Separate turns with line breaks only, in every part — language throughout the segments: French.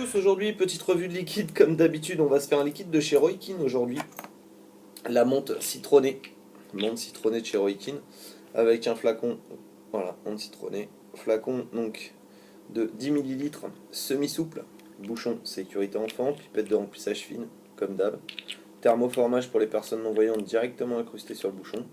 tous, aujourd'hui petite revue de liquide comme d'habitude, on va se faire un liquide de chez Roikin aujourd'hui. La menthe citronnée de chez Roikin avec un flacon, voilà, menthe citronnée, flacon donc de 10 millilitres semi-souple, bouchon sécurité enfant, pipette de remplissage fine comme d'hab, thermoformage pour les personnes non-voyantes directement incrusté sur le bouchon.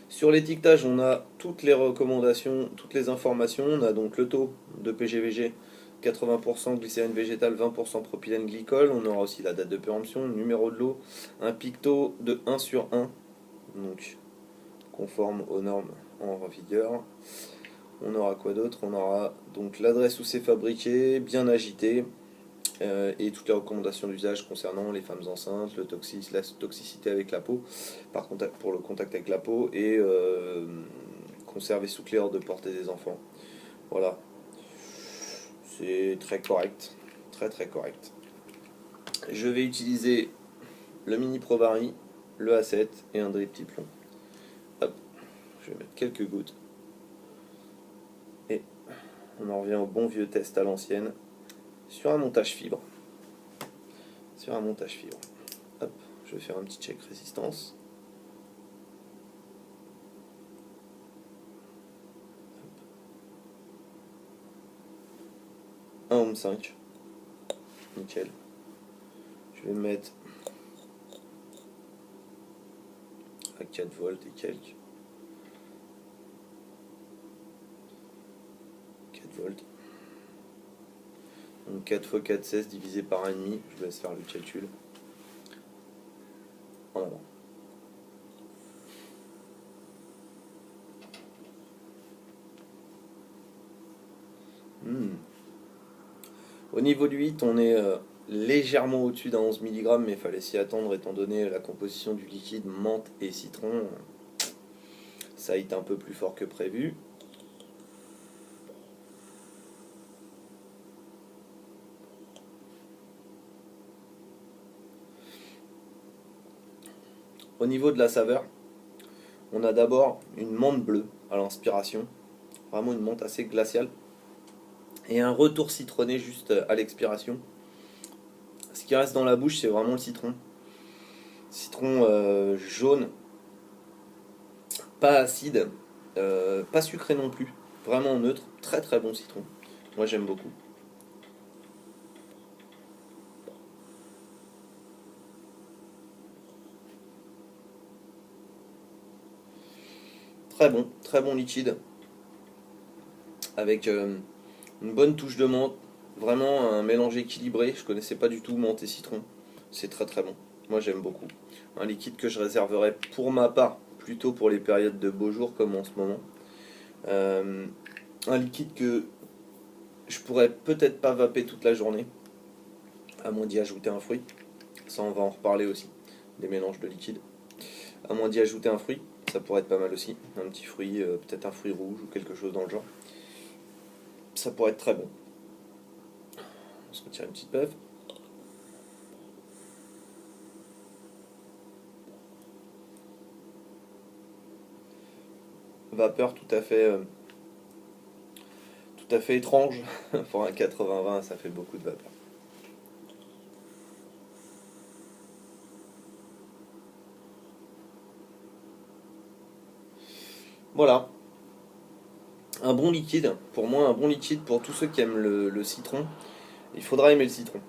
Sur l'étiquetage, on a toutes les recommandations, toutes les informations. On a donc le taux de PGVG, 80% glycérine végétale, 20% propylène glycol. On aura aussi la date de péremption, le numéro de l'eau, un picto de 1 sur 1, donc conforme aux normes en vigueur. On aura quoi d'autre? On aura donc l'adresse où c'est fabriqué, bien agité, et toutes les recommandations d'usage concernant les femmes enceintes, la toxicité avec la peau, pour le contact avec la peau, et conserver sous clé hors de portée des enfants. Voilà, c'est très correct, très très correct. Je vais utiliser le mini Provary, le A7 et un drip Typlon. Hop, je vais mettre quelques gouttes. Et on en revient au bon vieux test à l'ancienne sur un montage fibre. Hop, je vais faire un petit check résistance. Hop. 1 ohm 5. Nickel. Je vais mettre à 4 volts et quelques. 4 volts. Donc 4 x 4, 16 divisé par 1,5. Je vous laisse faire le calcul. En avant. Au niveau du 8, on est légèrement au-dessus d'un 11 mg, mais il fallait s'y attendre étant donné la composition du liquide menthe et citron. Ça hit un peu plus fort que prévu. Au niveau de la saveur, on a d'abord une menthe bleue à l'inspiration, vraiment une menthe assez glaciale, et un retour citronné juste à l'expiration. Ce qui reste dans la bouche, c'est vraiment le citron. Citron jaune, pas acide, pas sucré non plus, vraiment neutre, très très bon citron. Moi j'aime beaucoup. Très bon liquide, avec une bonne touche de menthe, vraiment un mélange équilibré. Je connaissais pas du tout menthe et citron, c'est très très bon. Moi j'aime beaucoup. Un liquide que je réserverai pour ma part plutôt pour les périodes de beaux jours comme en ce moment. Un liquide que je pourrais peut-être pas vaper toute la journée, à moins d'y ajouter un fruit. Ça on va en reparler aussi, des mélanges de liquides. À moins d'y ajouter un fruit, ça pourrait être pas mal aussi. Un petit fruit, peut-être un fruit rouge ou quelque chose dans le genre. Ça pourrait être très bon. On se retire une petite puff. Vapeur tout à fait étrange. Pour un 80-20, ça fait beaucoup de vapeur. Voilà. Un bon liquide, pour moi un bon liquide pour tous ceux qui aiment le citron. Il faudra aimer le citron.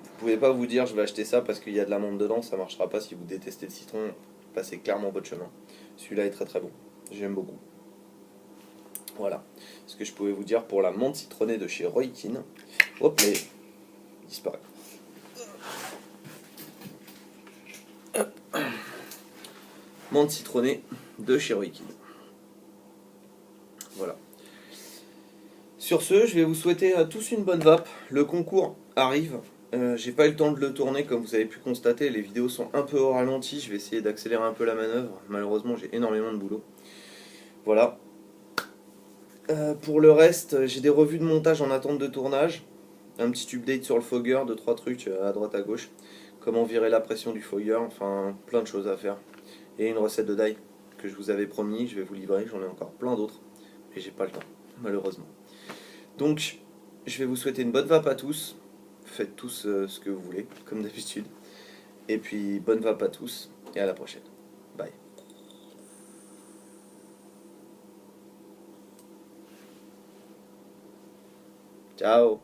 Vous pouvez pas vous dire je vais acheter ça parce qu'il y a de la menthe dedans, ça marchera pas. Si vous détestez le citron, passez clairement votre chemin. Celui-là est très très bon, j'aime beaucoup. Voilà ce que je pouvais vous dire pour la menthe citronnée de chez Roikin. Hop, mais il disparaît. Menthe citronnée de chez Roikin. Voilà. Sur ce, je vais vous souhaiter à tous une bonne vape. Le concours arrive. J'ai pas eu le temps de le tourner, comme vous avez pu constater. Les vidéos sont un peu au ralenti. Je vais essayer d'accélérer un peu la manœuvre. Malheureusement, j'ai énormément de boulot. Voilà. Pour le reste, j'ai des revues de montage en attente de tournage. Un petit update sur le fogger, 2-3 trucs à droite à gauche. Comment virer la pression du fogger, enfin plein de choses à faire. Et une recette de die que je vous avais promis, je vais vous livrer. J'en ai encore plein d'autres. Et j'ai pas le temps, malheureusement. Donc, Je vais vous souhaiter une bonne vape à tous. Faites tous ce que vous voulez, comme d'habitude. Et puis, bonne vape à tous. Et à la prochaine. Bye. Ciao.